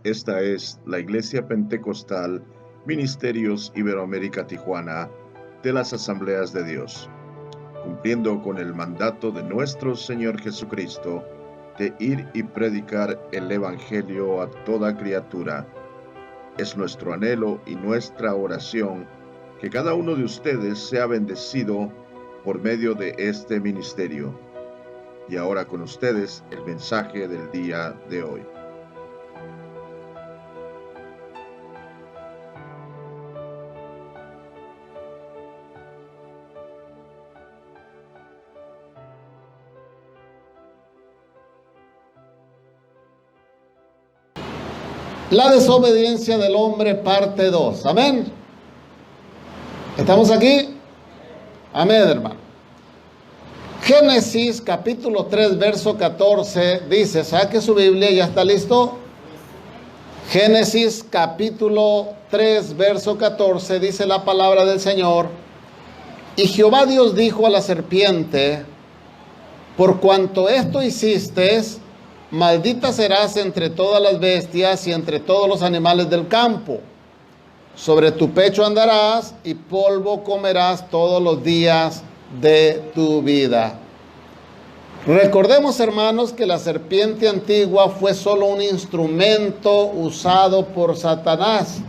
Esta es la Iglesia Pentecostal Ministerios Iberoamérica Tijuana de las Asambleas de Dios, cumpliendo con el mandato de nuestro Señor Jesucristo de ir y predicar el Evangelio a toda criatura. Es nuestro anhelo y nuestra oración que cada uno de ustedes sea bendecido por medio de este ministerio. Y ahora con ustedes el mensaje del día de hoy. La desobediencia del hombre, parte 2. Amén. ¿Estamos aquí? Amén, hermano. Génesis capítulo 3, verso 14 dice, saque su Biblia, ¿ya está listo? Génesis capítulo 3, verso 14 dice la palabra del Señor. Y Jehová Dios dijo a la serpiente, por cuanto esto hiciste, maldita serás entre todas las bestias y entre todos los animales del campo. Sobre tu pecho andarás y polvo comerás todos los días de tu vida. Recordemos, hermanos, que la serpiente antigua fue solo un instrumento usado por Satanás.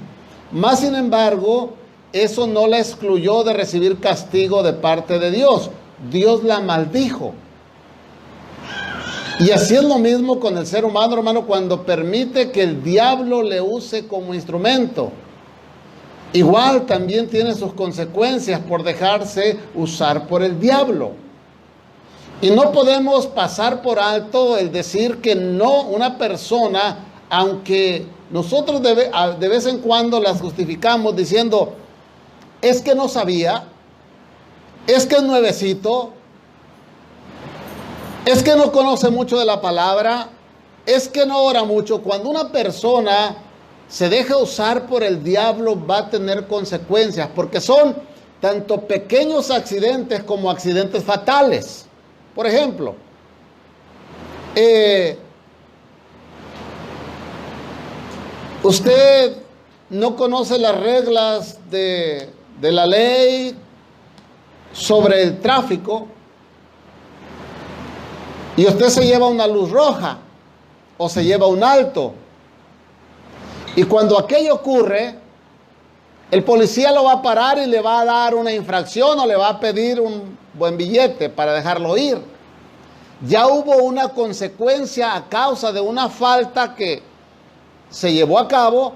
Mas, sin embargo, eso no la excluyó de recibir castigo de parte de Dios. Dios la maldijo. Y así es lo mismo con el ser humano, hermano, cuando permite que el diablo le use como instrumento. Igual también tiene sus consecuencias por dejarse usar por el diablo. Y no podemos pasar por alto el decir que no, una persona, aunque nosotros de vez en cuando las justificamos diciendo, es que no sabía, es que es nuevecito, es que no conoce mucho de la palabra, es que no ora mucho. Cuando una persona se deja usar por el diablo va a tener consecuencias, porque son tanto pequeños accidentes como accidentes fatales. Por ejemplo, usted no conoce las reglas de la ley sobre el tráfico, y usted se lleva una luz roja o se lleva un alto. Y cuando aquello ocurre, el policía lo va a parar y le va a dar una infracción o le va a pedir un buen billete para dejarlo ir. Ya hubo una consecuencia a causa de una falta que se llevó a cabo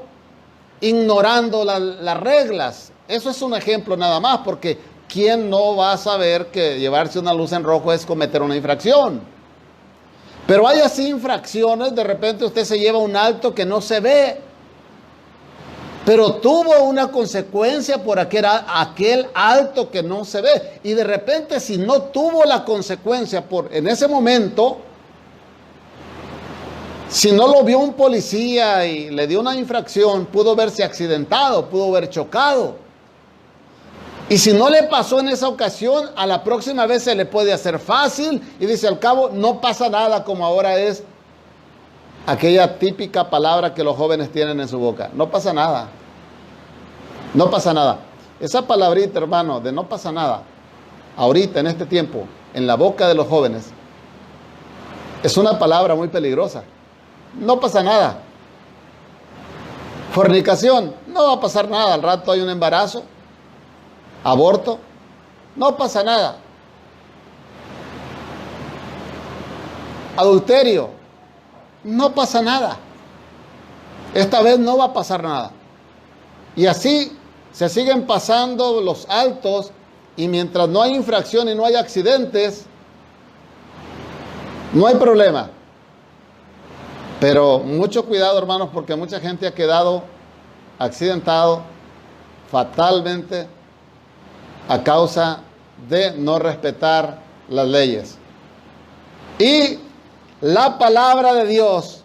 ignorando las reglas. Eso es un ejemplo nada más, porque ¿quién no va a saber que llevarse una luz en rojo es cometer una infracción? Pero hay así infracciones, de repente usted se lleva un alto que no se ve, pero tuvo una consecuencia por aquel alto que no se ve. Y de repente, si no tuvo la consecuencia en ese momento, si no lo vio un policía y le dio una infracción, pudo verse accidentado, pudo haber chocado. Y si no le pasó en esa ocasión, a la próxima vez se le puede hacer fácil y dice, al cabo, no pasa nada, como ahora es aquella típica palabra que los jóvenes tienen en su boca. No pasa nada. No pasa nada. Esa palabrita, hermano, de no pasa nada, ahorita, en este tiempo, en la boca de los jóvenes, es una palabra muy peligrosa. No pasa nada. Fornicación, no va a pasar nada. Al rato hay un embarazo. Aborto, no pasa nada. Adulterio, no pasa nada. Esta vez no va a pasar nada. Y así se siguen pasando los altos, y mientras no hay infracción y no hay accidentes, no hay problema. Pero mucho cuidado, hermanos, porque mucha gente ha quedado accidentado fatalmente a causa de no respetar las leyes. Y la palabra de Dios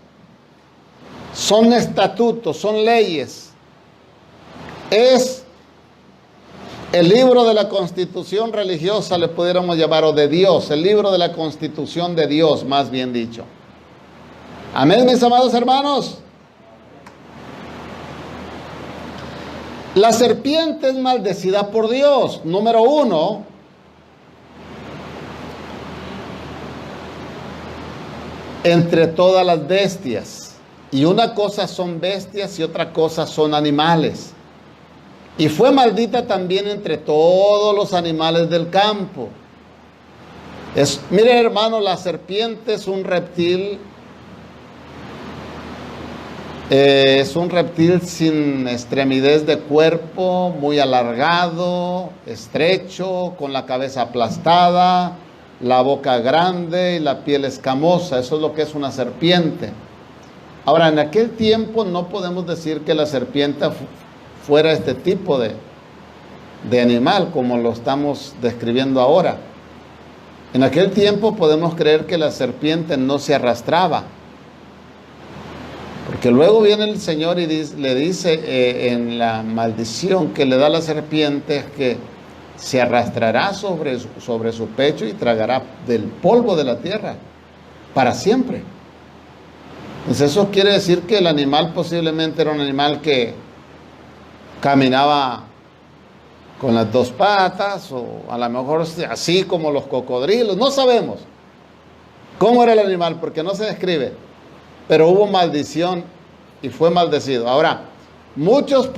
son estatutos, son leyes. Es el libro de la constitución religiosa, le pudiéramos llamar, o de Dios, el libro de la constitución de Dios, más bien dicho. Amén, mis amados hermanos. La serpiente es maldecida por Dios. Número uno, entre todas las bestias. Y una cosa son bestias y otra cosa son animales. Y fue maldita también entre todos los animales del campo. Mire, hermano, la serpiente es un reptil. Es un reptil sin extremidad de cuerpo, muy alargado, estrecho, con la cabeza aplastada, la boca grande y la piel escamosa. Eso es lo que es una serpiente. Ahora, en aquel tiempo no podemos decir que la serpiente fuera este tipo de animal como lo estamos describiendo ahora. En aquel tiempo podemos creer que la serpiente no se arrastraba. Porque luego viene el Señor y le dice en la maldición que le da la serpiente que se arrastrará sobre su pecho y tragará del polvo de la tierra para siempre. Entonces eso quiere decir que el animal posiblemente era un animal que caminaba con las dos patas o a lo mejor así como los cocodrilos. No sabemos cómo era el animal porque no se describe. Pero hubo maldición y fue maldecido. Ahora, muchos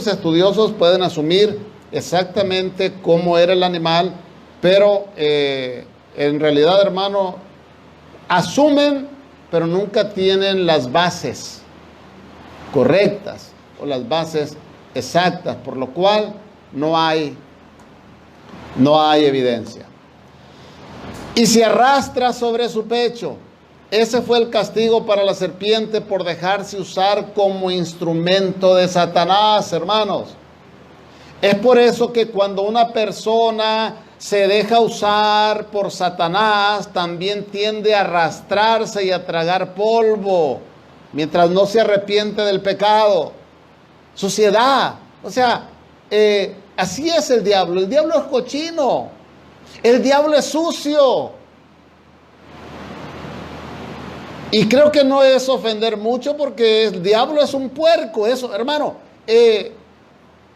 estudiosos pueden asumir exactamente cómo era el animal, pero en realidad, hermano, asumen, pero nunca tienen las bases correctas o las bases exactas, por lo cual no hay evidencia. Y se arrastra sobre su pecho. Ese fue el castigo para la serpiente por dejarse usar como instrumento de Satanás, hermanos. Es por eso que cuando una persona se deja usar por Satanás, también tiende a arrastrarse y a tragar polvo, mientras no se arrepiente del pecado. Suciedad. O sea, así es el diablo. El diablo es cochino. El diablo es sucio. Y creo que no es ofender mucho porque el diablo es un puerco. Eso, hermano,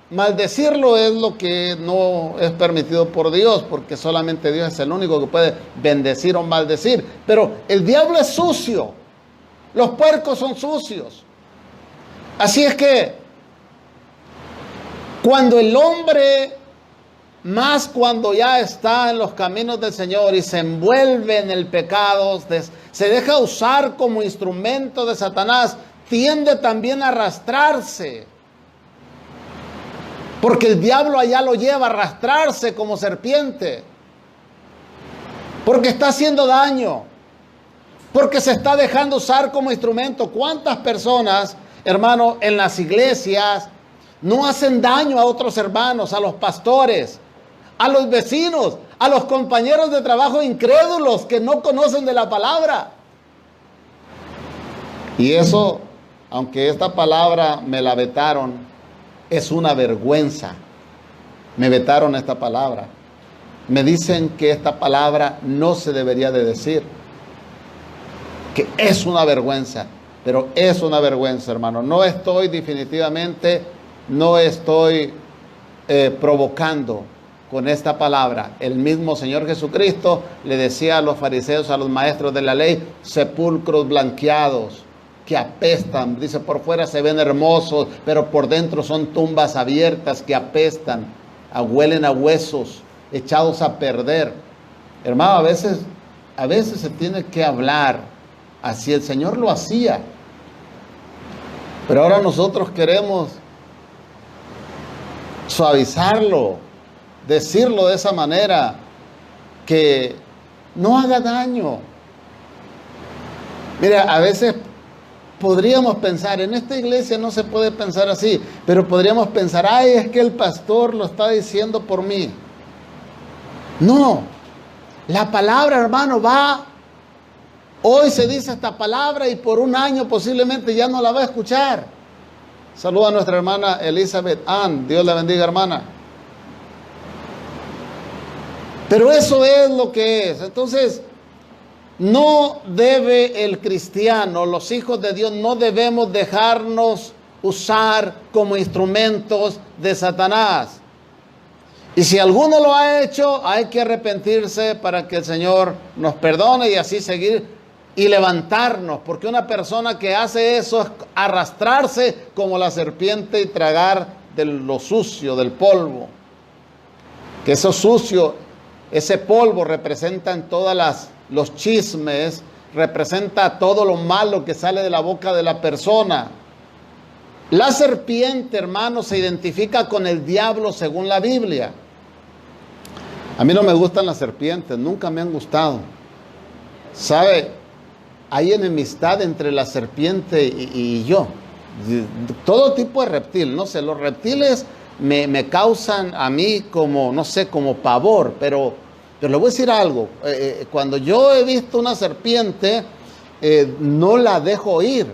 maldecirlo es lo que no es permitido por Dios, porque solamente Dios es el único que puede bendecir o maldecir. Pero el diablo es sucio. Los puercos son sucios. Así es que cuando el hombre, más cuando ya está en los caminos del Señor y se envuelve en el pecado, se deja usar como instrumento de Satanás, tiende también a arrastrarse. Porque el diablo allá lo lleva a arrastrarse como serpiente. Porque está haciendo daño. Porque se está dejando usar como instrumento. ¿Cuántas personas, hermano, en las iglesias no hacen daño a otros hermanos, a los pastores, a los vecinos, a los compañeros de trabajo incrédulos que no conocen de la palabra? Y eso, aunque esta palabra me la vetaron, es una vergüenza. Me vetaron esta palabra. Me dicen que esta palabra no se debería de decir. Que es una vergüenza. Pero es una vergüenza, hermano. No estoy provocando con esta palabra. El mismo Señor Jesucristo le decía a los fariseos, a los maestros de la ley, sepulcros blanqueados que apestan. Dice, por fuera se ven hermosos, pero por dentro son tumbas abiertas que apestan, huelen a huesos, echados a perder. Hermano, a veces se tiene que hablar así. El Señor lo hacía. Pero ahora nosotros queremos suavizarlo, decirlo de esa manera que no haga daño. Mira, a veces podríamos pensar, en esta iglesia no se puede pensar así, pero podríamos pensar, ay, es que el pastor lo está diciendo por mí. No, la palabra, hermano, va. Hoy se dice esta palabra y por un año posiblemente ya no la va a escuchar. Saluda a nuestra hermana Elizabeth Ann. Dios la bendiga, hermana. Pero eso es lo que es. Entonces, no debe el cristiano, los hijos de Dios, no debemos dejarnos usar como instrumentos de Satanás. Y si alguno lo ha hecho, hay que arrepentirse para que el Señor nos perdone y así seguir y levantarnos. Porque una persona que hace eso es arrastrarse como la serpiente y tragar de lo sucio, del polvo. Que eso sucio, ese polvo representa en todas los chismes, representa todo lo malo que sale de la boca de la persona. La serpiente, hermano, se identifica con el diablo según la Biblia. A mí no me gustan las serpientes, nunca me han gustado. ¿Sabe? Hay enemistad entre la serpiente y yo. Todo tipo de reptil, no sé, los reptiles me causan a mí como, no sé, como pavor, pero le voy a decir algo. Cuando yo he visto una serpiente, no la dejo ir,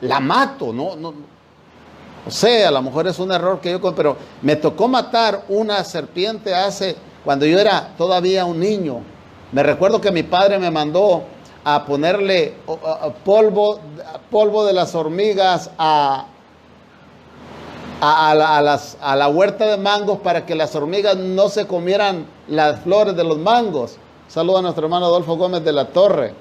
la mato, no. O sea, a lo mejor es un error que yo, pero me tocó matar una serpiente cuando yo era todavía un niño. Me recuerdo que mi padre me mandó a ponerle polvo de las hormigas a la huerta de mangos para que las hormigas no se comieran las flores de los mangos. Saludo a nuestro hermano Adolfo Gómez de la Torre.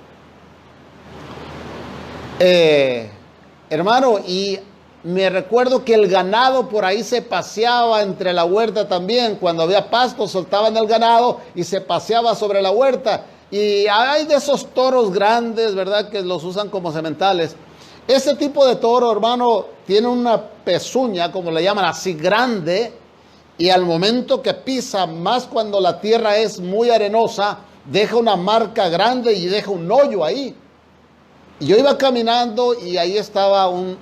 Hermano, y me recuerdo que el ganado por ahí se paseaba entre la huerta también. Cuando había pasto, soltaban el ganado y se paseaba sobre la huerta. Y hay de esos toros grandes, ¿verdad?, que los usan como sementales. Ese tipo de toro, hermano, tiene una pezuña, como le llaman, así grande. Y al momento que pisa, más cuando la tierra es muy arenosa, deja una marca grande y deja un hoyo ahí. Y yo iba caminando y ahí estaba un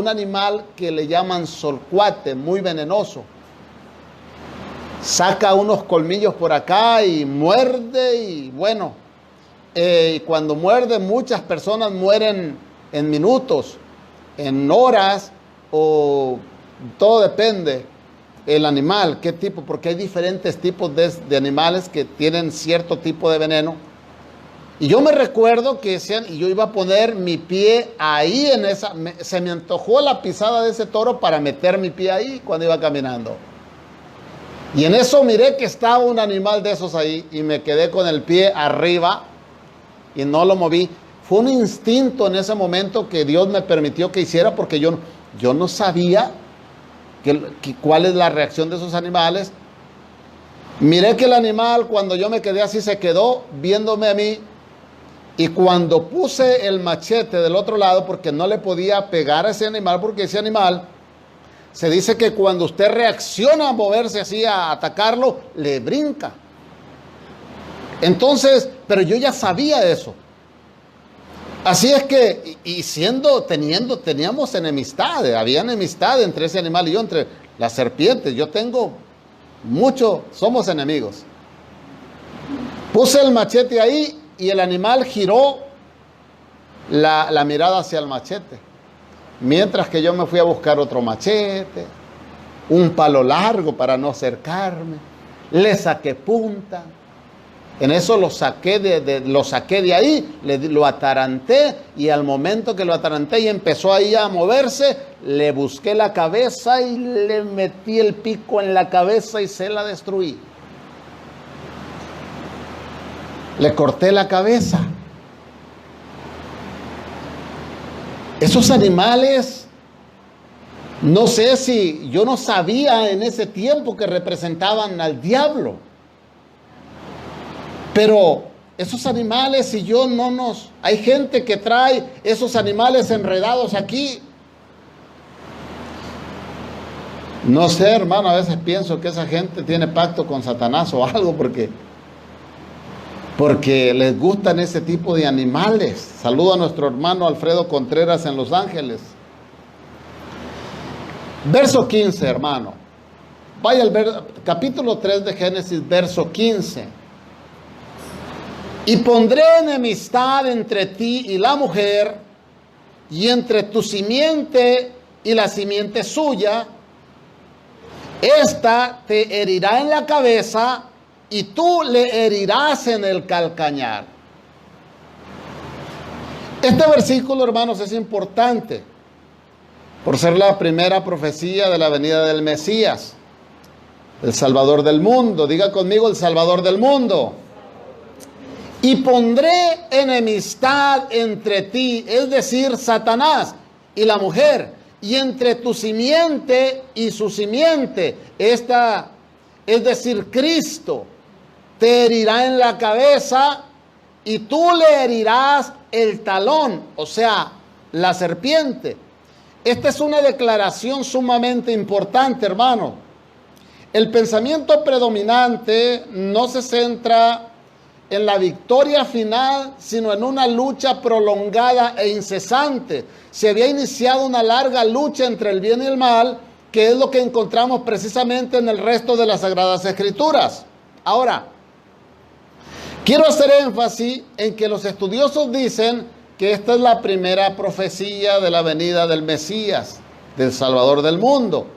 animal que le llaman solcuate, muy venenoso. Saca unos colmillos por acá y muerde y bueno, y cuando muerde muchas personas mueren en minutos, en horas o todo depende el animal, qué tipo, porque hay diferentes tipos de animales que tienen cierto tipo de veneno. Y yo me recuerdo que yo iba a poner mi pie ahí se me antojó la pisada de ese toro para meter mi pie ahí cuando iba caminando. Y en eso miré que estaba un animal de esos ahí y me quedé con el pie arriba y no lo moví. Fue un instinto en ese momento que Dios me permitió que hiciera porque yo no sabía cuál es la reacción de esos animales. Miré que el animal, cuando yo me quedé así, se quedó viéndome a mí. Y cuando puse el machete del otro lado, porque no le podía pegar a ese animal, porque ese animal, se dice que cuando usted reacciona a moverse así, a atacarlo, le brinca. Entonces, pero yo ya sabía eso. Así es que, teníamos enemistad, había enemistad entre ese animal y yo, entre las serpientes. Yo tengo somos enemigos. Puse el machete ahí y el animal giró la mirada hacia el machete. Mientras que yo me fui a buscar otro machete, un palo largo para no acercarme, le saqué punta. En eso lo saqué de ahí, lo ataranté y al momento que lo ataranté y empezó ahí a moverse, le busqué la cabeza y le metí el pico en la cabeza y se la destruí. Le corté la cabeza. Esos animales, no sé si yo no sabía en ese tiempo que representaban al diablo. Pero esos animales y yo hay gente que trae esos animales enredados aquí. No sé, hermano, a veces pienso que esa gente tiene pacto con Satanás o algo porque les gustan ese tipo de animales. Saludo a nuestro hermano Alfredo Contreras en Los Ángeles. Verso 15, hermano. Vaya al capítulo 3 de Génesis, verso 15. Y pondré enemistad entre ti y la mujer, y entre tu simiente y la simiente suya. Esta te herirá en la cabeza, y tú le herirás en el calcañar. Este versículo, hermanos, es importante. por ser la primera profecía de la venida del Mesías, el Salvador del mundo. Diga conmigo, el Salvador del mundo. Y pondré enemistad entre ti, es decir, Satanás y la mujer, y entre tu simiente y su simiente, esta, es decir, Cristo, te herirá en la cabeza y tú le herirás el talón, o sea, la serpiente. Esta es una declaración sumamente importante, hermano. El pensamiento predominante no se centra en la victoria final, sino en una lucha prolongada e incesante. Se había iniciado una larga lucha entre el bien y el mal, que es lo que encontramos precisamente en el resto de las Sagradas Escrituras. Ahora, quiero hacer énfasis en que los estudiosos dicen que esta es la primera profecía de la venida del Mesías, del Salvador del mundo.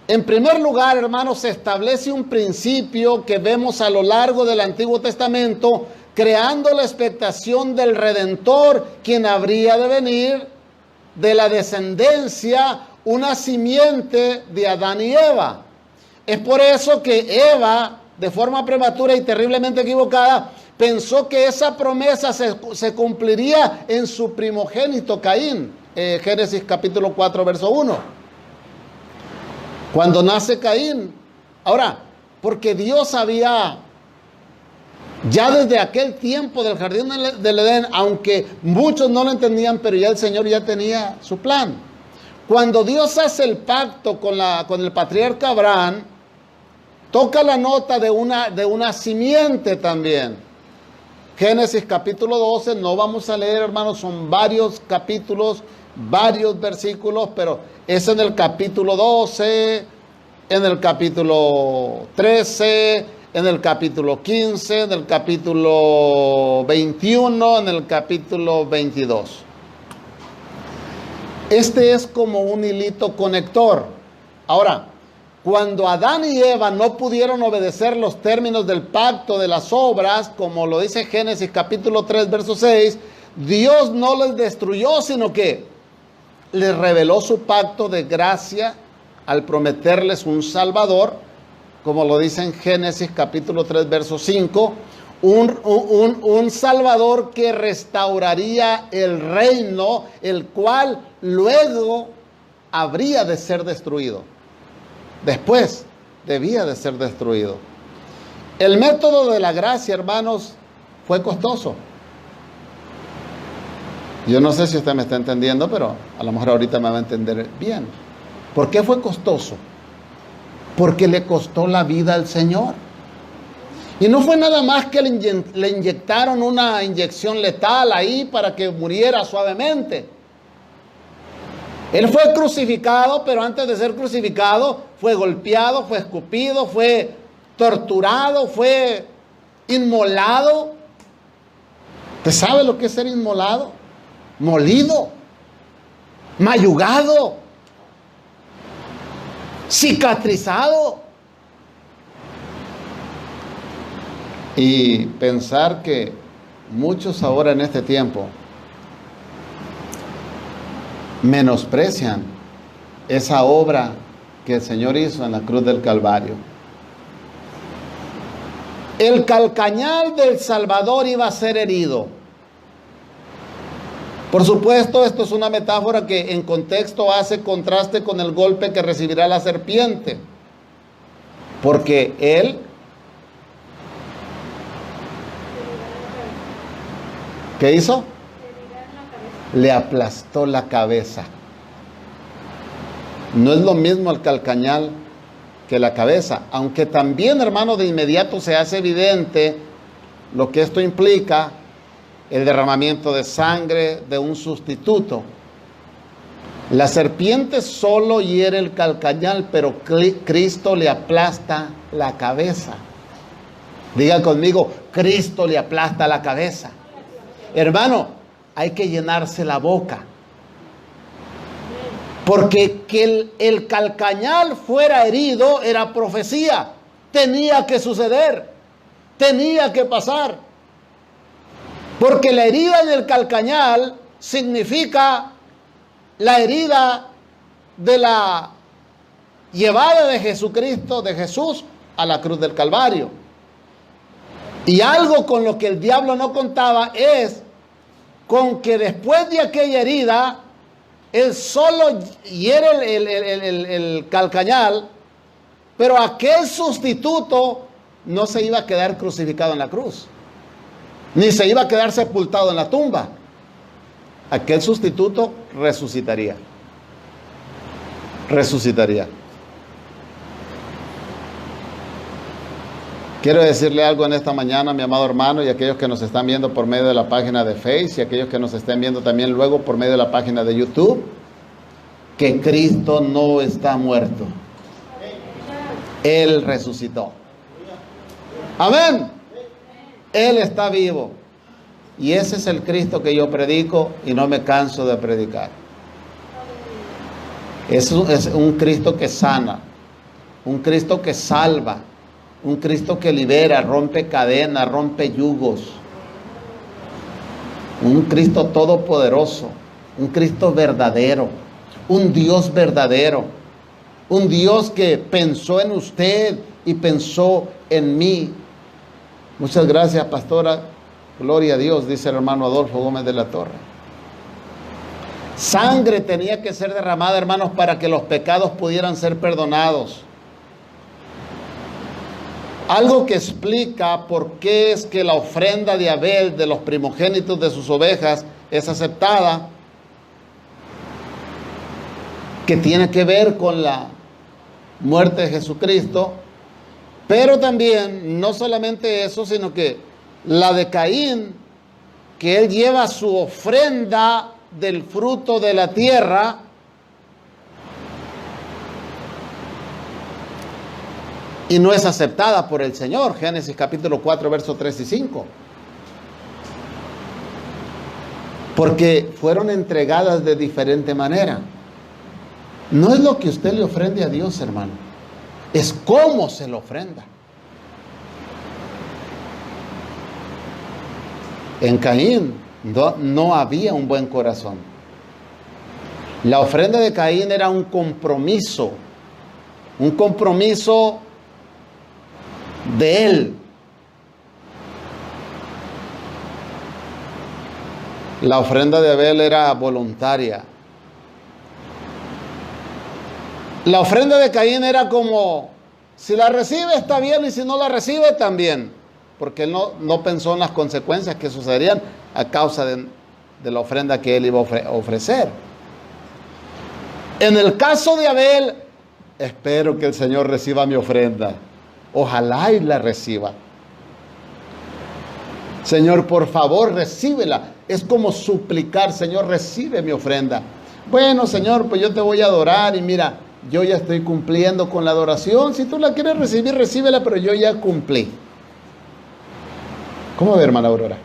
En primer lugar, hermanos, se establece un principio que vemos a lo largo del Antiguo Testamento, creando la expectación del Redentor, quien habría de venir de la descendencia, una simiente de Adán y Eva. Es por eso que Eva, de forma prematura y terriblemente equivocada, pensó que esa promesa se cumpliría en su primogénito Caín. Génesis capítulo 4, verso 1. Cuando nace Caín. Ahora, porque Dios había, ya desde aquel tiempo del jardín del Edén, aunque muchos no lo entendían, pero ya el Señor ya tenía su plan. Cuando Dios hace el pacto con el patriarca Abraham, toca la nota de una simiente también. Génesis capítulo 12, no vamos a leer, hermanos, son varios capítulos, varios versículos, pero es en el capítulo 12, en el capítulo 13, en el capítulo 15, en el capítulo 21, en el capítulo 22. Este es como un hilito conector. Ahora, cuando Adán y Eva no pudieron obedecer los términos del pacto de las obras, como lo dice Génesis capítulo 3, verso 6, Dios no les destruyó, sino que les reveló su pacto de gracia al prometerles un Salvador, como lo dice en Génesis capítulo 3, verso 5, un Salvador que restauraría el reino, el cual luego habría de ser destruido. Después debía de ser destruido. El método de la gracia, hermanos, fue costoso. Yo no sé si usted me está entendiendo, pero a lo mejor ahorita me va a entender bien. ¿Por qué fue costoso? Porque le costó la vida al Señor. Y no fue nada más que le inyectaron una inyección letal ahí para que muriera suavemente. Él fue crucificado, pero antes de ser crucificado fue golpeado, fue escupido, fue torturado, fue inmolado. ¿Usted sabe lo que es ser inmolado? Molido, mayugado, cicatrizado. Y pensar que muchos ahora en este tiempo menosprecian esa obra que el Señor hizo en la cruz del Calvario. El calcañal del Salvador iba a ser herido. Por supuesto, esto es una metáfora que en contexto hace contraste con el golpe que recibirá la serpiente. Porque él, ¿qué hizo? Le aplastó la cabeza. No es lo mismo el calcañal que la cabeza, aunque también, hermano, de inmediato se hace evidente lo que esto implica, el derramamiento de sangre de un sustituto. La serpiente solo hiere el calcañal, pero Cristo le aplasta la cabeza. Diga conmigo, Cristo le aplasta la cabeza. Hermano, hay que llenarse la boca. Porque que el calcañal fuera herido era profecía. Tenía que suceder. Tenía que pasar. Porque la herida en el calcañal significa la herida de la llevada de Jesucristo, de Jesús, a la cruz del Calvario. Y algo con lo que el diablo no contaba es con que después de aquella herida, él solo hiere el calcañal, pero aquel sustituto no se iba a quedar crucificado en la cruz, ni se iba a quedar sepultado en la tumba. Aquel sustituto resucitaría. Resucitaría. Quiero decirle algo en esta mañana, mi amado hermano, y aquellos que nos están viendo por medio de la página de Facebook, y aquellos que nos estén viendo también luego por medio de la página de YouTube, que Cristo no está muerto. Él resucitó. Amén. Él está vivo. Y ese es el Cristo que yo predico y no me canso de predicar. Es un Cristo que sana, un Cristo que salva, un Cristo que libera, rompe cadenas, rompe yugos. Un Cristo todopoderoso, un Cristo verdadero, un Dios verdadero, un Dios que pensó en usted y pensó en mí. Muchas gracias, pastora. Gloria a Dios, dice el hermano Adolfo Gómez de la Torre. Sangre tenía que ser derramada, hermanos, para que los pecados pudieran ser perdonados. Algo que explica por qué es que la ofrenda de Abel, de los primogénitos de sus ovejas, es aceptada, que tiene que ver con la muerte de Jesucristo, pero también, no solamente eso, sino que la de Caín, que él lleva su ofrenda del fruto de la tierra, y no es aceptada por el Señor. Génesis capítulo 4, versos 3 y 5. Porque fueron entregadas de diferente manera. No es lo que usted le ofrende a Dios, hermano. Es cómo se lo ofrenda. En Caín no había un buen corazón. La ofrenda de Caín era un compromiso de él. La ofrenda de Abel era voluntaria. La ofrenda de Caín era como, si la recibe está bien y si no la recibe también, porque él no pensó en las consecuencias que sucederían a causa de la ofrenda que él iba a ofrecer. En el caso de Abel, espero que el Señor reciba mi ofrenda. Ojalá y la reciba. Señor, por favor, recíbela. Es como suplicar, Señor, recibe mi ofrenda. Bueno, Señor, pues yo te voy a adorar y mira, yo ya estoy cumpliendo con la adoración. Si tú la quieres recibir, recíbela, pero yo ya cumplí. ¿Cómo ve, hermana Aurora?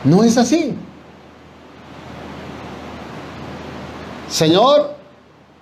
No es así. Señor,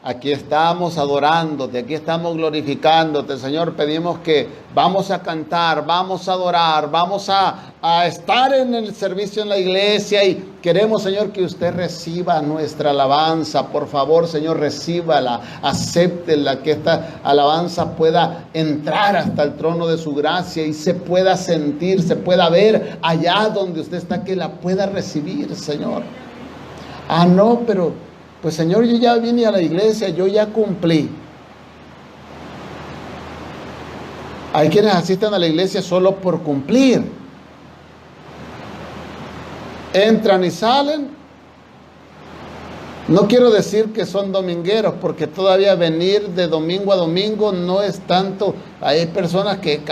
aquí estamos adorándote, aquí estamos glorificándote, Señor. Pedimos que vamos a cantar, vamos a adorar, vamos a estar en el servicio en la iglesia y queremos, Señor, que usted reciba nuestra alabanza. Por favor, Señor, recíbala, acéptela, que esta alabanza pueda entrar hasta el trono de su gracia y se pueda sentir, se pueda ver allá donde usted está, que la pueda recibir, Señor. Ah, no, pero pues Señor, yo ya vine a la iglesia, yo ya cumplí. Hay quienes asisten a la iglesia solo por cumplir. Entran y salen. No quiero decir que son domingueros, porque todavía venir de domingo a domingo no es tanto. Hay personas que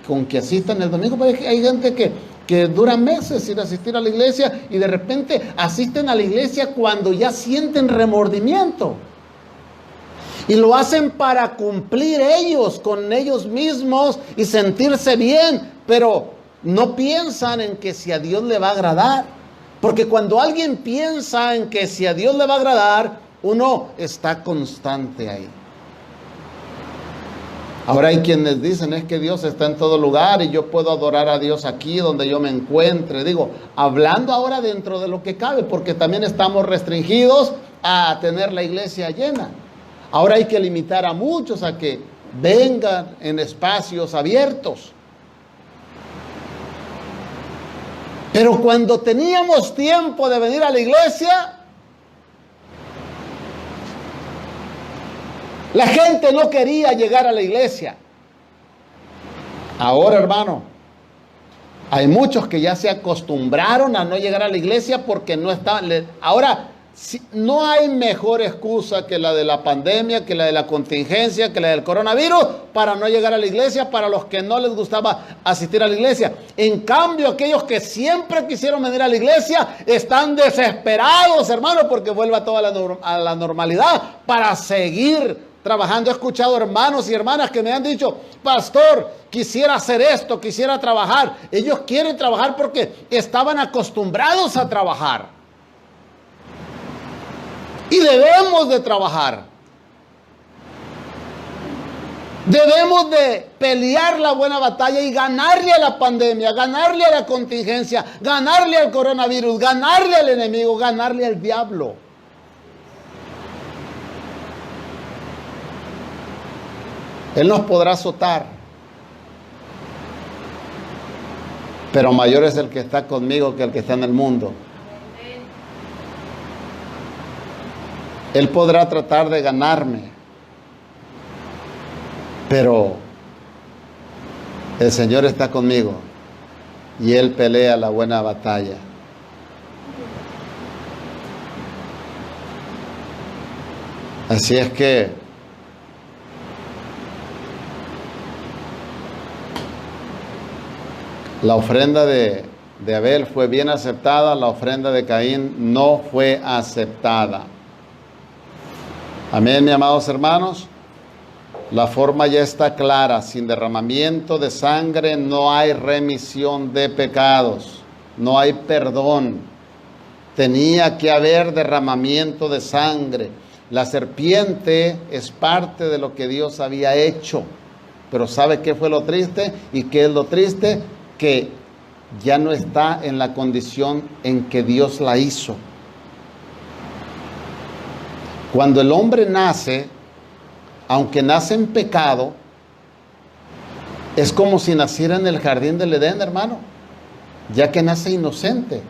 con que asistan el domingo, pero hay gente que dura meses sin asistir a la iglesia y de repente asisten a la iglesia cuando ya sienten remordimiento. Y lo hacen para cumplir ellos con ellos mismos y sentirse bien, pero no piensan en que si a Dios le va a agradar. Porque cuando alguien piensa en que si a Dios le va a agradar, uno está constante ahí. Ahora hay quienes dicen, es que Dios está en todo lugar y yo puedo adorar a Dios aquí donde yo me encuentre. Digo, hablando ahora dentro de lo que cabe, porque también estamos restringidos a tener la iglesia llena. Ahora hay que limitar a muchos a que vengan en espacios abiertos. Pero cuando teníamos tiempo de venir a la iglesia, la gente no quería llegar a la iglesia. Ahora, hermano, hay muchos que ya se acostumbraron a no llegar a la iglesia porque no estaban. Ahora, no hay mejor excusa que la de la pandemia, que la de la contingencia, que la del coronavirus para no llegar a la iglesia, para los que no les gustaba asistir a la iglesia. En cambio, aquellos que siempre quisieron venir a la iglesia están desesperados, hermano, porque vuelva toda a la normalidad para seguir trabajando. He escuchado hermanos y hermanas que me han dicho, pastor, quisiera hacer esto, quisiera trabajar. Ellos quieren trabajar porque estaban acostumbrados a trabajar. Y debemos de trabajar. Debemos de pelear la buena batalla y ganarle a la pandemia, ganarle a la contingencia, ganarle al coronavirus, ganarle al enemigo, ganarle al diablo. Él nos podrá azotar, pero mayor es el que está conmigo que el que está en el mundo. Él podrá tratar de ganarme, pero el Señor está conmigo y Él pelea la buena batalla. Así es que la ofrenda de Abel fue bien aceptada, la ofrenda de Caín no fue aceptada. Amén, mis amados hermanos. La forma ya está clara. Sin derramamiento de sangre no hay remisión de pecados. No hay perdón. Tenía que haber derramamiento de sangre. La serpiente es parte de lo que Dios había hecho. Pero ¿sabe qué fue lo triste? ¿Y qué es lo triste? Que ya no está en la condición en que Dios la hizo. Cuando el hombre nace, aunque nace en pecado, es como si naciera en el jardín del Edén, hermano, ya que nace inocente.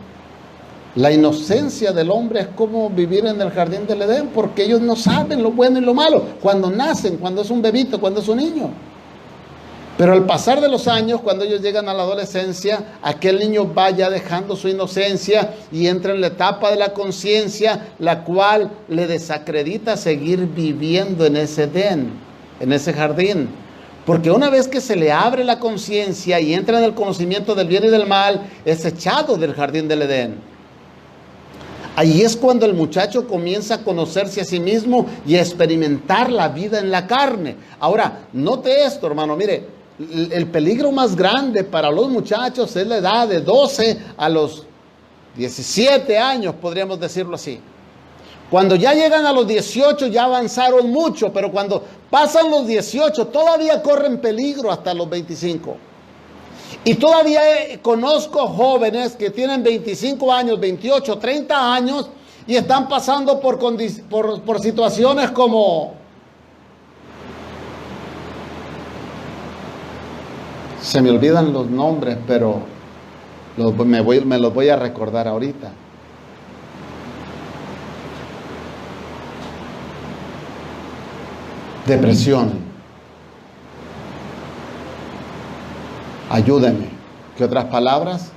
La inocencia del hombre es como vivir en el jardín del Edén, porque ellos no saben lo bueno y lo malo cuando nacen, cuando es un bebito, cuando es un niño. Pero al pasar de los años, cuando ellos llegan a la adolescencia, aquel niño va ya dejando su inocencia y entra en la etapa de la conciencia, la cual le desacredita seguir viviendo en ese Edén, en ese jardín. Porque una vez que se le abre la conciencia y entra en el conocimiento del bien y del mal, es echado del jardín del Edén. Ahí es cuando el muchacho comienza a conocerse a sí mismo y a experimentar la vida en la carne. Ahora, note esto, hermano, mire. El peligro más grande para los muchachos es la edad de 12 a los 17 años, podríamos decirlo así. Cuando ya llegan a los 18 ya avanzaron mucho, pero cuando pasan los 18 todavía corren peligro hasta los 25. Y todavía conozco jóvenes que tienen 25 años, 28, 30 años y están pasando por situaciones como... Se me olvidan los nombres, pero me los voy a recordar ahorita. Depresión. Ayúdenme. ¿Qué otras palabras?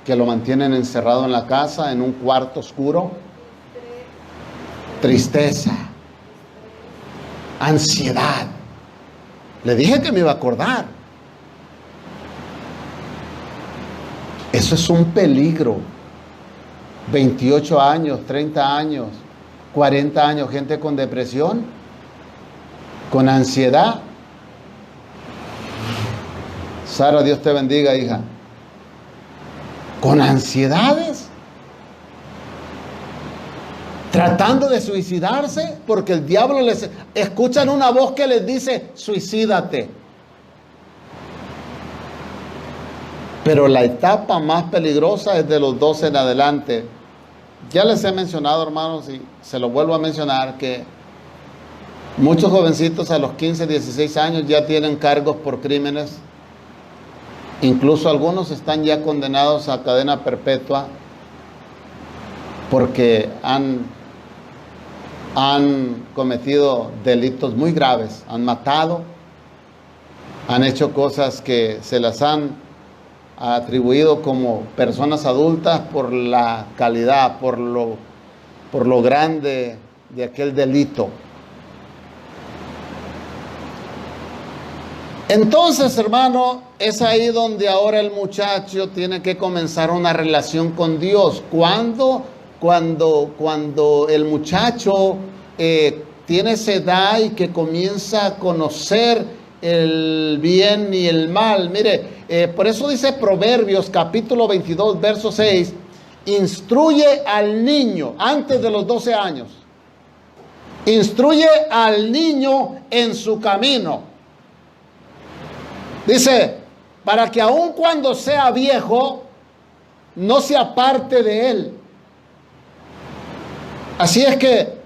Que lo mantienen encerrado en la casa, en un cuarto oscuro. Tristeza. Ansiedad. Le dije que me iba a acordar. Eso es un peligro. 28 años, 30 años, 40 años, gente con depresión, con ansiedad. Sara, Dios te bendiga, hija. Con ansiedades. tratando de suicidarse, porque el diablo les escuchan una voz que les dice, suicídate. Pero la etapa más peligrosa es de los 12 en adelante. Ya les he mencionado, hermanos, y se lo vuelvo a mencionar, que muchos jovencitos a los 15, 16 años ya tienen cargos por crímenes. Incluso algunos están ya condenados a cadena perpetua porque han cometido delitos muy graves, han matado, han hecho cosas que se las han atribuido como personas adultas por la calidad, por lo grande de aquel delito. Entonces, hermano, es ahí donde ahora el muchacho tiene que comenzar una relación con Dios. Cuando el muchacho tiene esa edad y que comienza a conocer el bien y el mal. Mire, por eso dice Proverbios capítulo 22, verso 6, instruye al niño antes de los 12 años. Instruye al niño en su camino. Dice, para que aun cuando sea viejo, no se aparte de él. Así es que,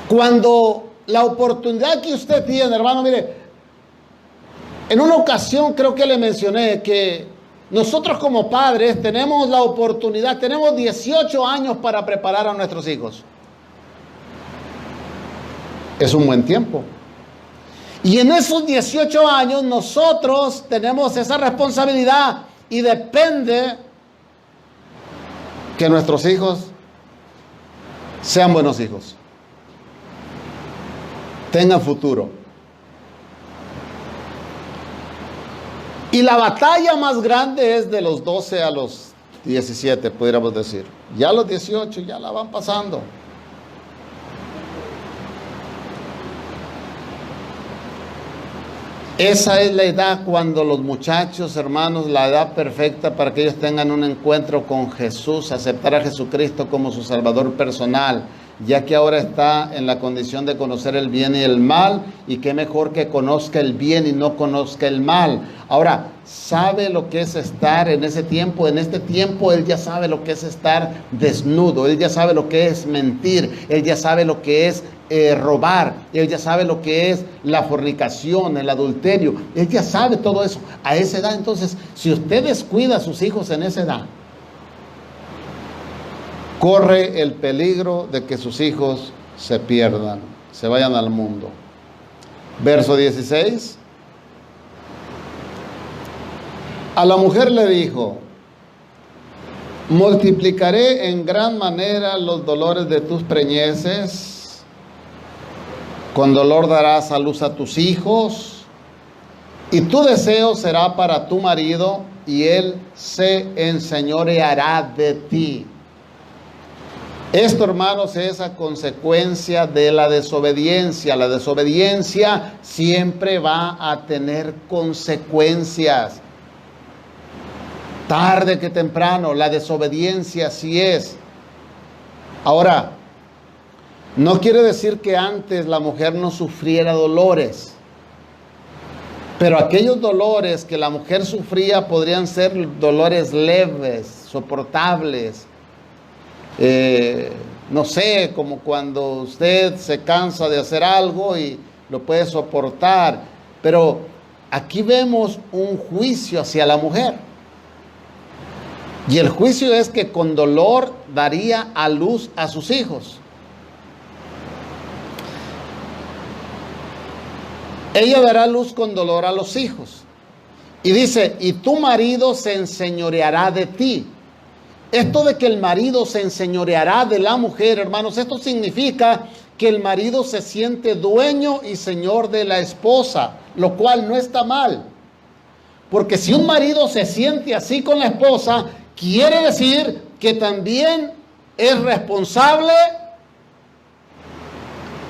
cuando la oportunidad que usted tiene, hermano, mire, en una ocasión creo que le mencioné que nosotros como padres tenemos la oportunidad, tenemos 18 años para preparar a nuestros hijos. Es un buen tiempo. Y en esos 18 años nosotros tenemos esa responsabilidad y depende que nuestros hijos sean buenos hijos, tengan futuro. Y la batalla más grande es de los 12 a los 17, pudiéramos decir. Ya los 18 ya la van pasando. Esa es la edad cuando los muchachos, hermanos, la edad perfecta para que ellos tengan un encuentro con Jesús, aceptar a Jesucristo como su Salvador personal, ya que ahora está en la condición de conocer el bien y el mal, y qué mejor que conozca el bien y no conozca el mal. Ahora, sabe lo que es estar en ese tiempo. En este tiempo él ya sabe lo que es estar desnudo, él ya sabe lo que es mentir, él ya sabe lo que es robar, él ya sabe lo que es la fornicación, el adulterio, él ya sabe todo eso a esa edad. Entonces, si usted descuida a sus hijos en esa edad, corre el peligro de que sus hijos se pierdan, se vayan al mundo. Verso 16. A la mujer le dijo: multiplicaré en gran manera los dolores de tus preñeces. Con dolor darás a luz a tus hijos, y tu deseo será para tu marido, y él se enseñoreará de ti. Esto, hermanos, es a consecuencia de la desobediencia. La desobediencia siempre va a tener consecuencias. Tarde que temprano, la desobediencia sí es. Ahora, no quiere decir que antes la mujer no sufriera dolores, pero aquellos dolores que la mujer sufría podrían ser dolores leves, soportables. No sé, como cuando usted se cansa de hacer algo y lo puede soportar, pero aquí vemos un juicio hacia la mujer. Y el juicio es que con dolor daría a luz a sus hijos. Ella dará luz con dolor a los hijos. Y dice, y tu marido se enseñoreará de ti. Esto de que el marido se enseñoreará de la mujer, hermanos, esto significa que el marido se siente dueño y señor de la esposa, lo cual no está mal. Porque si un marido se siente así con la esposa, quiere decir que también es responsable,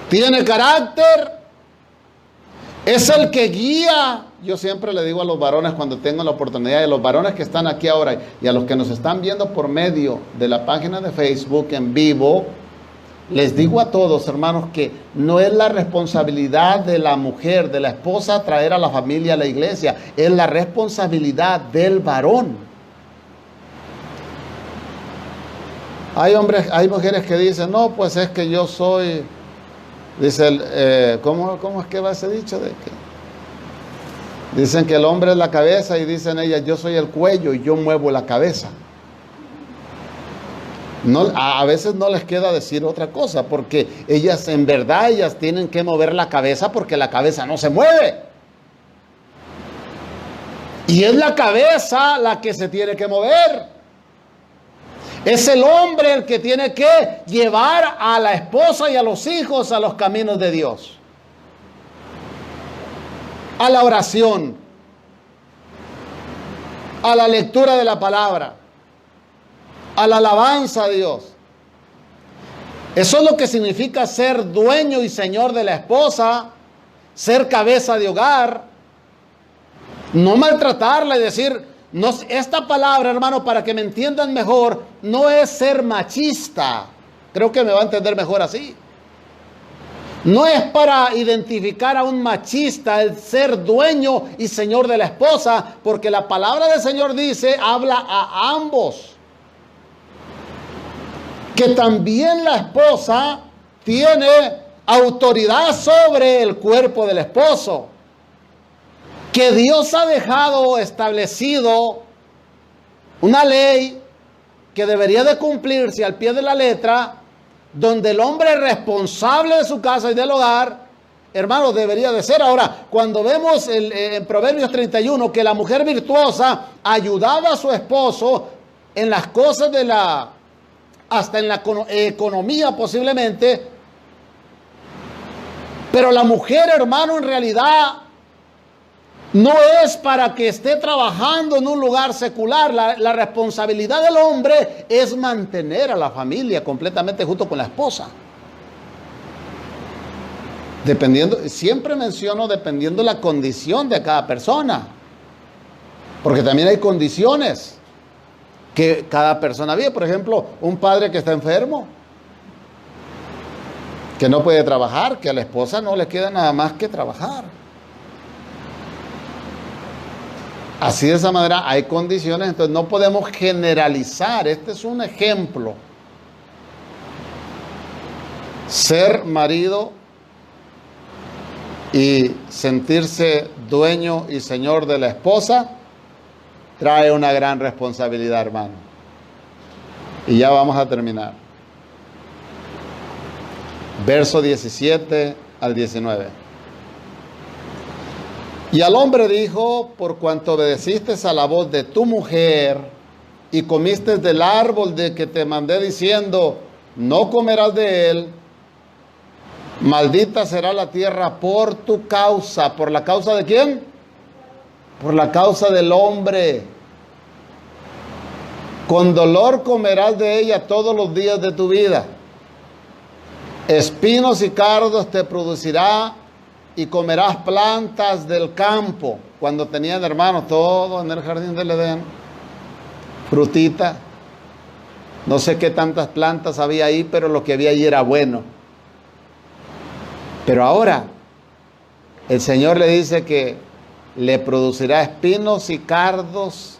tiene carácter, es el que guía yo siempre le digo a los varones cuando tengo la oportunidad, y a los varones que están aquí ahora y a los que nos están viendo por medio de la página de Facebook en vivo, les digo a todos, hermanos, que no es la responsabilidad de la mujer, de la esposa, traer a la familia a la iglesia, es la responsabilidad del varón. Hay hombres, hay mujeres que dicen, no, pues es que yo soy, dice, ¿cómo es que va ese dicho? De que dicen que el hombre es la cabeza y dicen ellas, yo soy el cuello y yo muevo la cabeza. No, a veces no les queda decir otra cosa, porque ellas, en verdad, ellas tienen que mover la cabeza porque la cabeza no se mueve. Y es la cabeza la que se tiene que mover. Es el hombre el que tiene que llevar a la esposa y a los hijos a los caminos de Dios, a la oración, a la lectura de la palabra, a la alabanza a Dios. Eso es lo que significa ser dueño y señor de la esposa, ser cabeza de hogar, no maltratarla y decir, no, esta palabra, hermano, para que me entiendan mejor, no es ser machista. Creo que me va a entender mejor así. No es para identificar a un machista el ser dueño y señor de la esposa, porque la palabra del Señor dice, habla a ambos. Que también la esposa tiene autoridad sobre el cuerpo del esposo. Que Dios ha dejado establecido una ley que debería de cumplirse al pie de la letra, donde el hombre responsable de su casa y del hogar, hermano, debería de ser. Ahora, cuando vemos en Proverbios 31 que la mujer virtuosa ayudaba a su esposo en las cosas de hasta en la economía posiblemente, pero la mujer, hermano, en realidad no es para que esté trabajando en un lugar secular. La responsabilidad del hombre es mantener a la familia completamente junto con la esposa. Dependiendo, siempre menciono dependiendo la condición de cada persona, porque también hay condiciones que cada persona vive. Por ejemplo, un padre que está enfermo, que no puede trabajar, que a la esposa no le queda nada más que trabajar. Así, de esa manera hay condiciones, entonces no podemos generalizar. Este es un ejemplo. Ser marido y sentirse dueño y señor de la esposa trae una gran responsabilidad, hermano. Y ya vamos a terminar. Verso 17 al 19. Y al hombre dijo, por cuanto obedeciste a la voz de tu mujer y comiste del árbol de que te mandé diciendo, no comerás de él, maldita será la tierra por tu causa. ¿Por la causa de quién? Por la causa del hombre. Con dolor comerás de ella todos los días de tu vida. Espinos y cardos te producirá y comerás plantas del campo. Cuando tenían, hermanos, todo en el jardín del Edén, frutita, no sé qué tantas plantas había ahí, pero lo que había ahí era bueno. Pero ahora el Señor le dice que le producirá espinos y cardos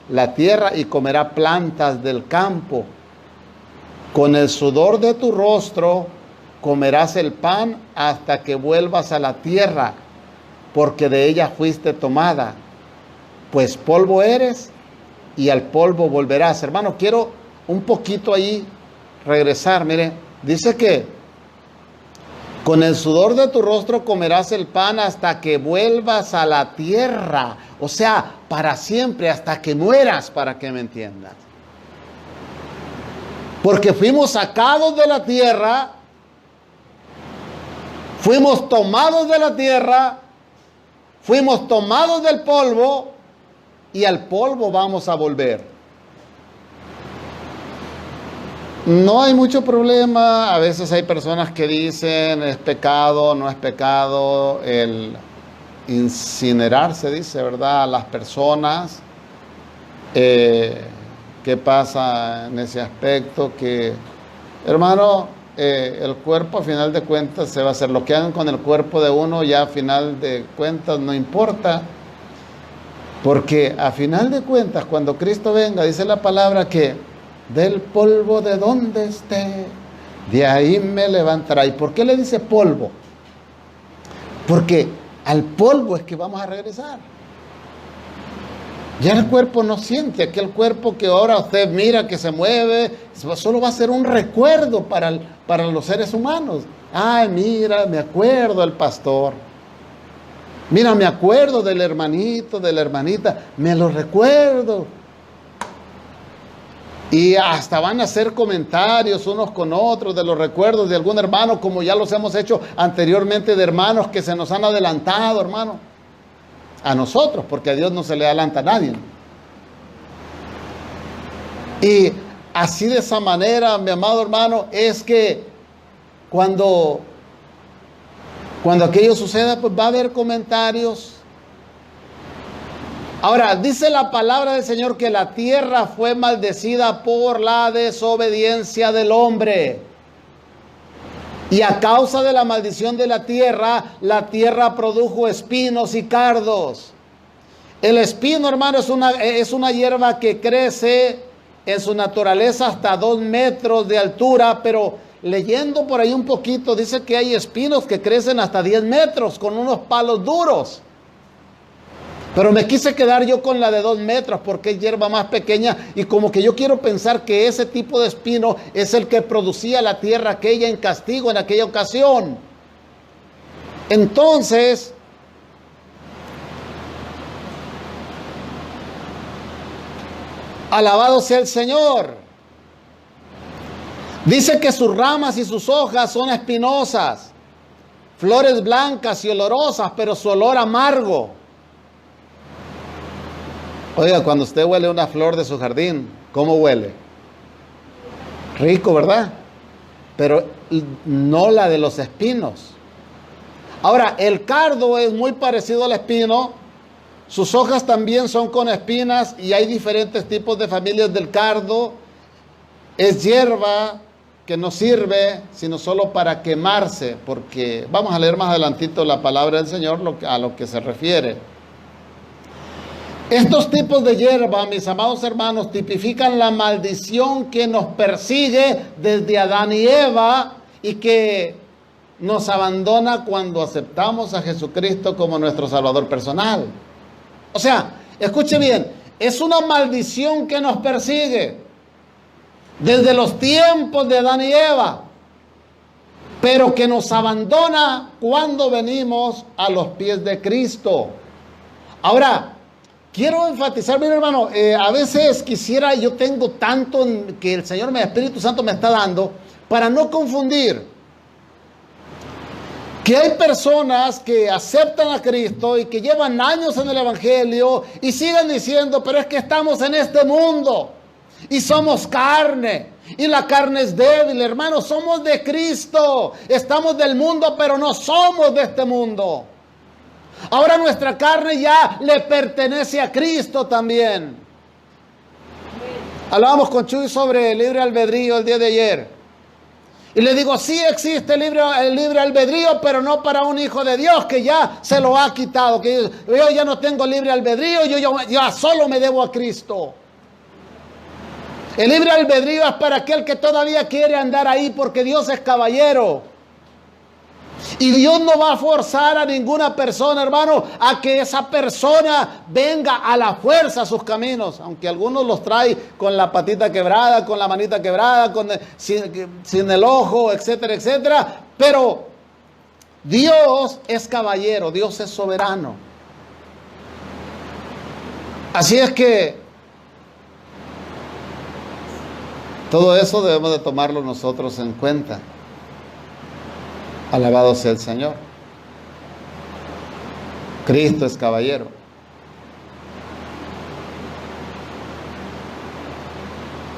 la tierra y comerá plantas del campo. Con el sudor de tu rostro comerás el pan hasta que vuelvas a la tierra, porque de ella fuiste tomada, pues polvo eres y al polvo volverás. Hermano, quiero un poquito ahí regresar. Mire, dice que con el sudor de tu rostro comerás el pan hasta que vuelvas a la tierra. O sea, para siempre, hasta que mueras, para que me entiendas. Porque fuimos sacados de la tierra, fuimos tomados de la tierra, fuimos tomados del polvo y al polvo vamos a volver. No hay mucho problema. A veces hay personas que dicen es pecado, no es pecado el incinerar, se dice, ¿verdad?, a las personas. ¿Qué pasa en ese aspecto? Que, hermano, el cuerpo a final de cuentas se va a hacer. Lo que hagan con el cuerpo de uno ya a final de cuentas no importa. Porque a final de cuentas, cuando Cristo venga, dice la palabra que del polvo de donde esté, de ahí me levantará. ¿Y por qué le dice polvo? Porque al polvo es que vamos a regresar. Ya el cuerpo no siente, aquel cuerpo que ahora usted mira que se mueve, solo va a ser un recuerdo para los seres humanos. Ay, mira, me acuerdo del pastor. Mira, me acuerdo del hermanito, de la hermanita, me lo recuerdo. Y hasta van a hacer comentarios unos con otros de los recuerdos de algún hermano, como ya los hemos hecho anteriormente de hermanos que se nos han adelantado, hermano. A nosotros, porque a Dios no se le adelanta a nadie. Y así de esa manera, mi amado hermano, es que cuando aquello suceda, pues va a haber comentarios. Ahora, dice la palabra del Señor que la tierra fue maldecida por la desobediencia del hombre. Y a causa de la maldición de la tierra produjo espinos y cardos. El espino, hermano, es una hierba que crece en su naturaleza hasta 2 metros de altura, pero leyendo por ahí un poquito, dice que hay espinos que crecen hasta 10 metros con unos palos duros. Pero me quise quedar yo con la de 2 metros porque es hierba más pequeña y como que yo quiero pensar que ese tipo de espino es el que producía la tierra aquella en castigo en aquella ocasión. Entonces, alabado sea el Señor. Dice que sus ramas y sus hojas son espinosas, flores blancas y olorosas, pero su olor amargo. Oiga, cuando usted huele una flor de su jardín, ¿cómo huele? Rico, ¿verdad? Pero no la de los espinos. Ahora, el cardo es muy parecido al espino. Sus hojas también son con espinas y hay diferentes tipos de familias del cardo. Es hierba que no sirve sino solo para quemarse, porque vamos a leer más adelantito la palabra del Señor a lo que se refiere. Estos tipos de hierba, mis amados hermanos, tipifican la maldición que nos persigue desde Adán y Eva y que nos abandona cuando aceptamos a Jesucristo como nuestro Salvador personal. O sea, escuche bien, es una maldición que nos persigue desde los tiempos de Adán y Eva, pero que nos abandona cuando venimos a los pies de Cristo. Ahora, quiero enfatizar, mi hermano, a veces yo tengo tanto que el Señor, mi Espíritu Santo me está dando, para no confundir, que hay personas que aceptan a Cristo y que llevan años en el Evangelio y siguen diciendo, pero es que estamos en este mundo y somos carne y la carne es débil, hermano, somos de Cristo, estamos del mundo, pero no somos de este mundo. Ahora nuestra carne ya le pertenece a Cristo también. Hablábamos con Chuy sobre el libre albedrío el día de ayer. Y le digo, sí existe el libre albedrío, pero no para un hijo de Dios que ya se lo ha quitado. Que yo ya no tengo libre albedrío, yo ya solo me debo a Cristo. El libre albedrío es para aquel que todavía quiere andar ahí porque Dios es caballero. Y Dios no va a forzar a ninguna persona, hermano, a que esa persona venga a la fuerza a sus caminos. Aunque algunos los trae con la patita quebrada, con la manita quebrada, sin el ojo, etcétera, etcétera. Pero Dios es caballero, Dios es soberano. Así es que todo eso debemos de tomarlo nosotros en cuenta. Alabado sea el Señor. Cristo es caballero.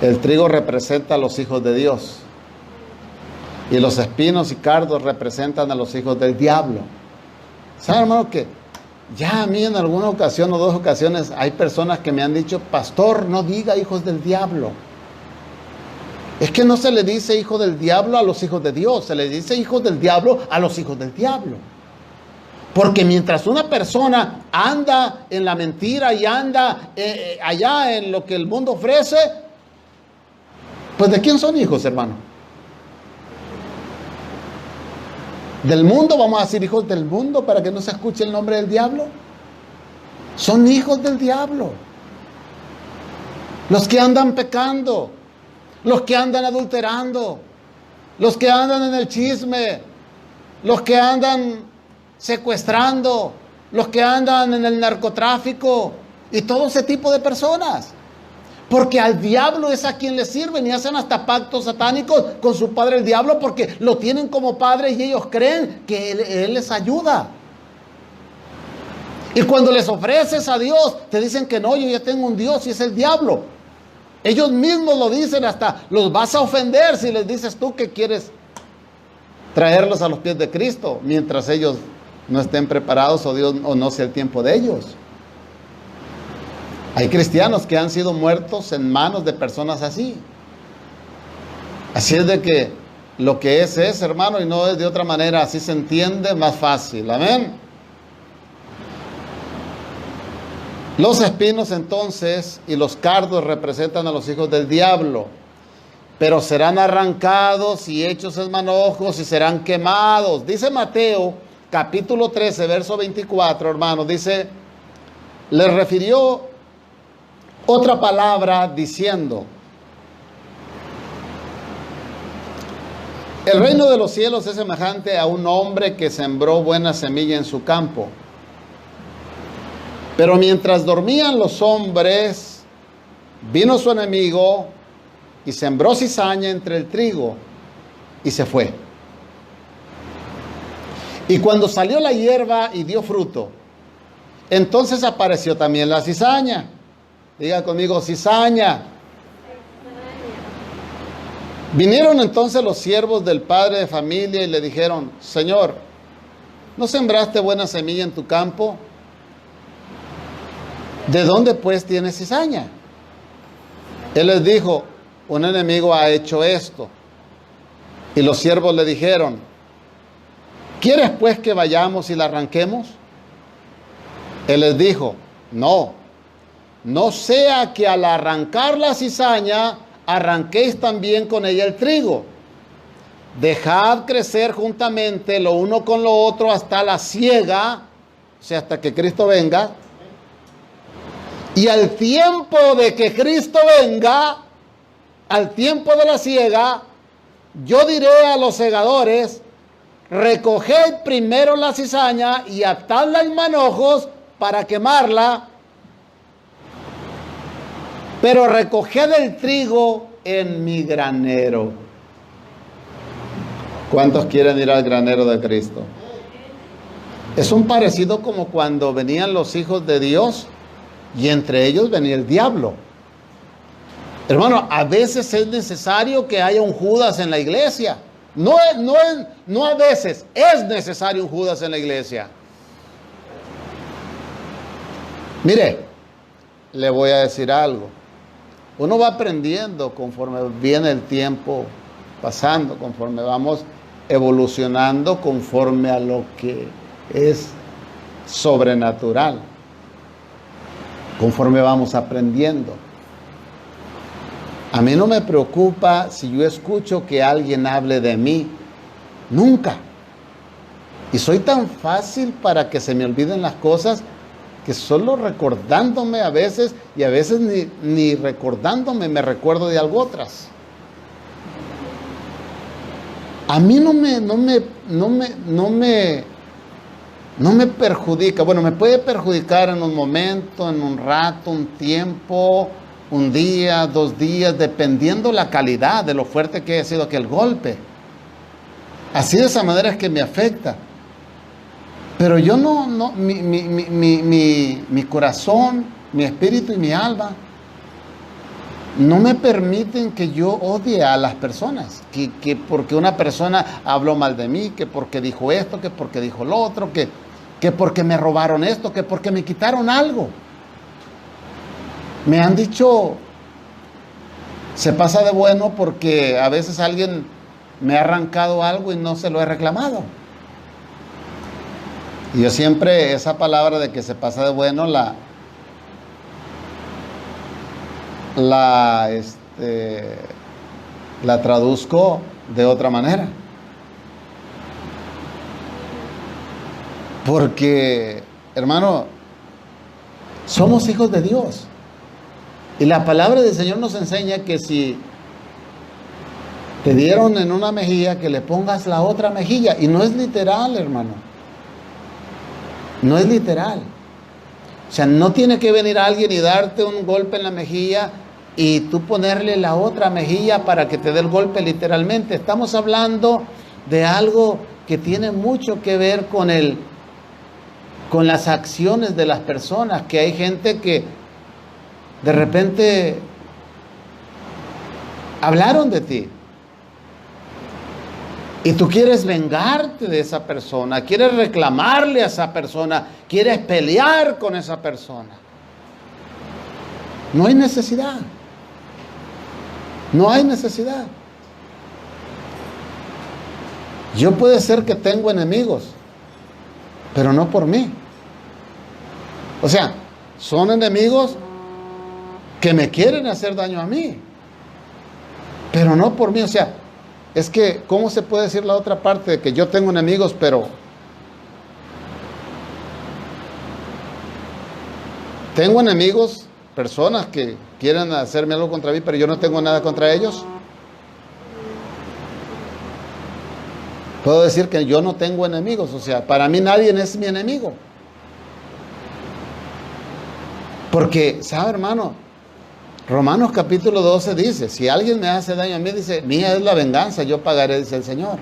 El trigo representa a los hijos de Dios. Y los espinos y cardos representan a los hijos del diablo. ¿Saben, hermano, que Ya a mí en alguna ocasión o dos ocasiones hay personas que me han dicho, pastor, no diga hijos del diablo. Es que no se le dice hijo del diablo a los hijos de Dios, se le dice hijos del diablo a los hijos del diablo. Porque mientras una persona anda en la mentira y anda allá en lo que el mundo ofrece, pues ¿de quién son hijos, hermano? ¿Del mundo? Vamos a decir hijos del mundo para que no se escuche el nombre del diablo. Son hijos del diablo. Los que andan pecando, los que andan adulterando, los que andan en el chisme, los que andan secuestrando, los que andan en el narcotráfico y todo ese tipo de personas. Porque al diablo es a quien le sirven y hacen hasta pactos satánicos con su padre el diablo porque lo tienen como padre y ellos creen que él les ayuda. Y cuando les ofreces a Dios, te dicen que no, yo ya tengo un Dios y es el diablo. Ellos mismos lo dicen, hasta los vas a ofender si les dices tú que quieres traerlos a los pies de Cristo, mientras ellos no estén preparados o no sea el tiempo de ellos. Hay cristianos que han sido muertos en manos de personas así. Así es de que lo que es, hermano, y no es de otra manera, así se entiende más fácil. Amén. Los espinos entonces y los cardos representan a los hijos del diablo, pero serán arrancados y hechos en manojos y serán quemados. Dice Mateo capítulo 13, verso 24, hermano, dice, les refirió otra palabra diciendo, el reino de los cielos es semejante a un hombre que sembró buena semilla en su campo. Pero mientras dormían los hombres, vino su enemigo y sembró cizaña entre el trigo y se fue. Y cuando salió la hierba y dio fruto, entonces apareció también la cizaña. Diga conmigo, cizaña. Vinieron entonces los siervos del padre de familia y le dijeron, Señor, ¿no sembraste buena semilla en tu campo? ¿De dónde pues tienes cizaña? Él les dijo, un enemigo ha hecho esto. Y los siervos le dijeron, ¿quieres pues que vayamos y la arranquemos? Él les dijo, no sea que al arrancar la cizaña, arranquéis también con ella el trigo. Dejad crecer juntamente lo uno con lo otro hasta la siega, o sea, hasta que Cristo venga. Y al tiempo de que Cristo venga, al tiempo de la siega, yo diré a los segadores, recoged primero la cizaña y atadla en manojos para quemarla, pero recoged el trigo en mi granero. ¿Cuántos quieren ir al granero de Cristo? Es un parecido como cuando venían los hijos de Dios y entre ellos venía el diablo. Hermano, a veces es necesario que haya un Judas en la iglesia. No a veces, es necesario un Judas en la iglesia. Mire, le voy a decir algo. Uno va aprendiendo conforme viene el tiempo pasando, conforme vamos evolucionando, conforme a lo que es sobrenatural, conforme vamos aprendiendo. A mí no me preocupa si yo escucho que alguien hable de mí, nunca. Y soy tan fácil para que se me olviden las cosas que solo recordándome a veces, y a veces ni recordándome me recuerdo de algo otras. A mí no me perjudica. Bueno, me puede perjudicar en un momento, en un rato, un tiempo, un día, 2 días, dependiendo la calidad de lo fuerte que haya sido aquel golpe. Así de esa manera es que me afecta. Pero yo mi corazón, mi espíritu y mi alma no me permiten que yo odie a las personas, que porque una persona habló mal de mí, que porque dijo esto, que porque dijo lo otro, que que porque me robaron esto, que porque me quitaron algo. Me han dicho, se pasa de bueno porque a veces alguien me ha arrancado algo y no se lo he reclamado. Y yo siempre esa palabra de que se pasa de bueno la traduzco de otra manera. Porque, hermano, somos hijos de Dios. Y la palabra del Señor nos enseña que si te dieron en una mejilla, que le pongas la otra mejilla. Y no es literal, hermano. No es literal. O sea, no tiene que venir alguien y darte un golpe en la mejilla y tú ponerle la otra mejilla para que te dé el golpe literalmente. Estamos hablando de algo que tiene mucho que ver con las acciones de las personas, que hay gente que de repente hablaron de ti y tú quieres vengarte de esa persona, quieres reclamarle a esa persona, quieres pelear con esa persona. No hay necesidad. No hay necesidad. Yo puede ser que tengo enemigos, pero no por mí. O sea, son enemigos que me quieren hacer daño a mí, pero no por mí. O sea, es que, ¿cómo se puede decir la otra parte de que yo tengo enemigos, pero tengo enemigos, personas que quieren hacerme algo contra mí, pero yo no tengo nada contra ellos? Puedo decir que yo no tengo enemigos, o sea, para mí nadie es mi enemigo. Porque, ¿sabe, hermano? Romanos capítulo 12 dice, si alguien me hace daño a mí, dice, mía es la venganza, yo pagaré, dice el Señor.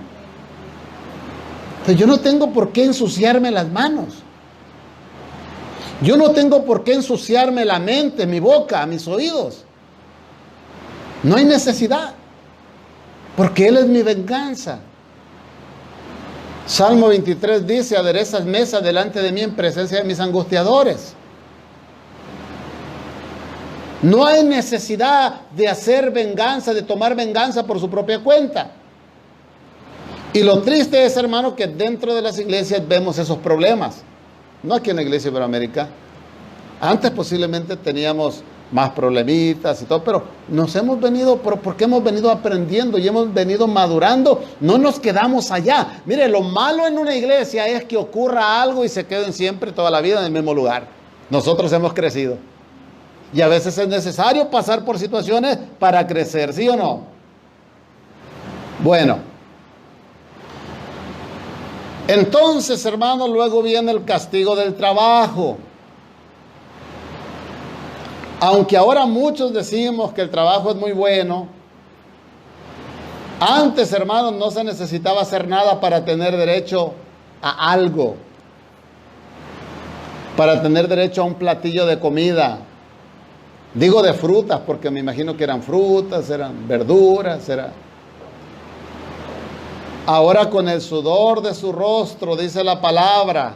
Entonces yo no tengo por qué ensuciarme las manos. Yo no tengo por qué ensuciarme la mente, mi boca, mis oídos. No hay necesidad, porque Él es mi venganza. Salmo 23 dice, aderezas mesa delante de mí en presencia de mis angustiadores. No hay necesidad de hacer venganza, de tomar venganza por su propia cuenta. Y lo triste es, hermano, que dentro de las iglesias vemos esos problemas. No aquí en la iglesia Iberoamérica. Antes posiblemente teníamos más problemitas y todo, pero nos hemos venido, porque hemos venido aprendiendo y hemos venido madurando, no nos quedamos allá. Mire, lo malo en una iglesia es que ocurra algo y se queden siempre toda la vida en el mismo lugar. Nosotros hemos crecido. Y a veces es necesario pasar por situaciones para crecer, ¿sí o no? Bueno. Entonces, hermano, luego viene el castigo del trabajo. Aunque ahora muchos decimos que el trabajo es muy bueno, antes, hermanos, no se necesitaba hacer nada para tener derecho a algo. Para tener derecho a un platillo de comida. Digo de frutas, porque me imagino que eran frutas, eran verduras, Ahora con el sudor de su rostro, dice la palabra.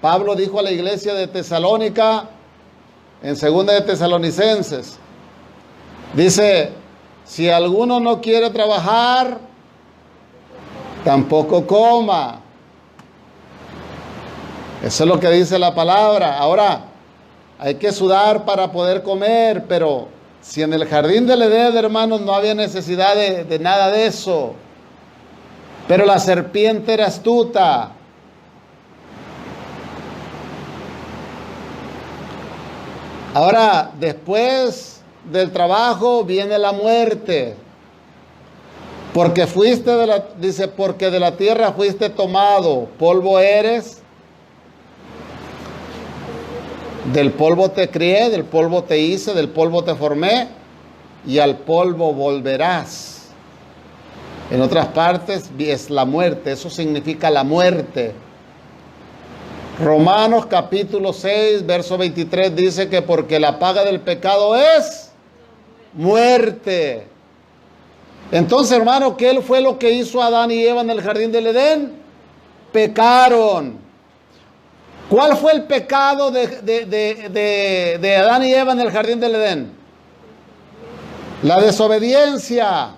Pablo dijo a la iglesia de Tesalónica, en 2 de Tesalonicenses, dice, si alguno no quiere trabajar, tampoco coma. Eso es lo que dice la palabra. Ahora, hay que sudar para poder comer, pero si en el jardín del Edén, hermanos, no había necesidad de nada de eso. Pero la serpiente era astuta. Ahora, después del trabajo viene la muerte. Porque porque de la tierra fuiste tomado, polvo eres. Del polvo te crié, del polvo te hice, del polvo te formé, y al polvo volverás. En otras partes es la muerte, eso significa la muerte. Romanos capítulo 6, verso 23 dice que porque la paga del pecado es muerte. Entonces, hermano, ¿qué fue lo que hizo Adán y Eva en el jardín del Edén? Pecaron. ¿Cuál fue el pecado de Adán y Eva en el jardín del Edén? La desobediencia.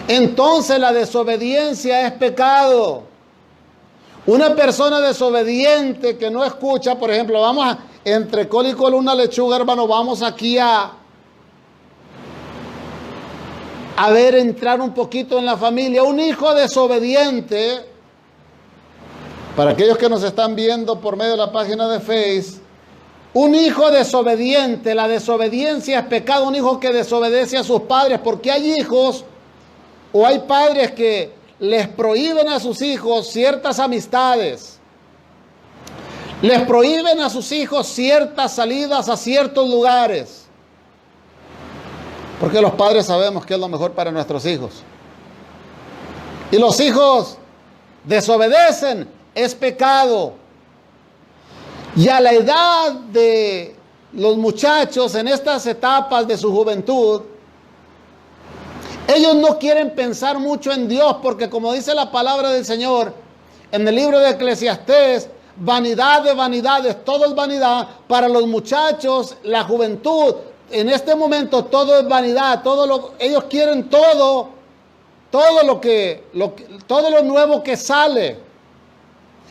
Entonces la desobediencia es pecado. Una persona desobediente que no escucha, por ejemplo, entre col y col una lechuga, hermano, vamos aquí a ver, entrar un poquito en la familia. Un hijo desobediente, para aquellos que nos están viendo por medio de la página de Facebook, un hijo desobediente, la desobediencia es pecado, un hijo que desobedece a sus padres, porque hay hijos o hay padres que les prohíben a sus hijos ciertas amistades, les prohíben a sus hijos ciertas salidas a ciertos lugares, porque los padres sabemos que es lo mejor para nuestros hijos. Y los hijos desobedecen, es pecado. Y a la edad de los muchachos, en estas etapas de su juventud, ellos no quieren pensar mucho en Dios, porque como dice la palabra del Señor en el libro de Eclesiastés, vanidad de vanidades, todo es vanidad. Para los muchachos, la juventud, en este momento todo es vanidad, ellos quieren todo lo nuevo que sale.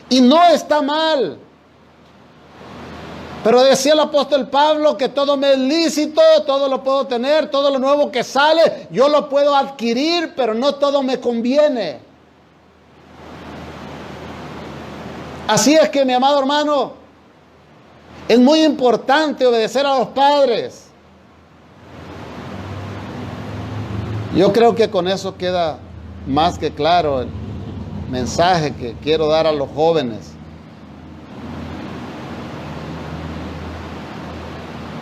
Y no está mal. Pero decía el apóstol Pablo que todo me es lícito, todo lo puedo tener, todo lo nuevo que sale, yo lo puedo adquirir, pero no todo me conviene. Así es que, mi amado hermano, es muy importante obedecer a los padres. Yo creo que con eso queda más que claro el mensaje que quiero dar a los jóvenes.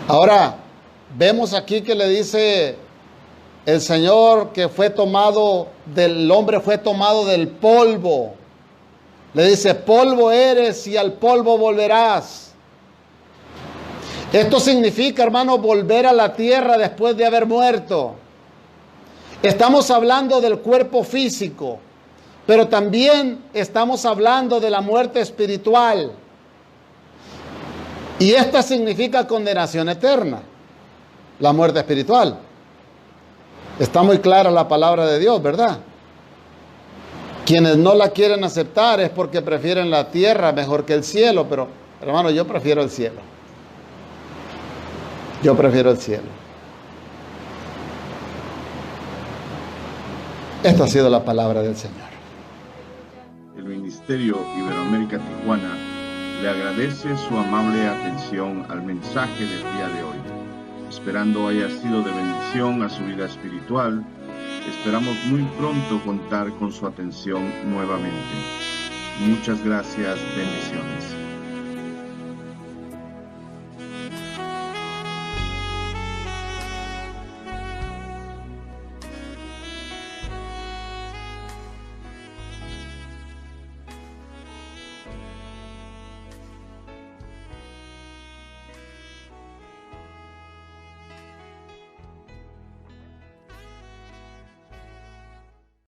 Ahora, vemos aquí que le dice el Señor que el hombre fue tomado del polvo. Le dice, polvo eres y al polvo volverás. Esto significa, hermano, volver a la tierra después de haber muerto. Estamos hablando del cuerpo físico, pero también estamos hablando de la muerte espiritual. Y esta significa condenación eterna, la muerte espiritual. Está muy clara la palabra de Dios, ¿verdad? Quienes no la quieren aceptar es porque prefieren la tierra mejor que el cielo, pero hermano, yo prefiero el cielo. Yo prefiero el cielo. Esta ha sido la palabra del Señor. El Ministerio Iberoamérica Tijuana le agradece su amable atención al mensaje del día de hoy. Esperando haya sido de bendición a su vida espiritual, esperamos muy pronto contar con su atención nuevamente. Muchas gracias, bendiciones.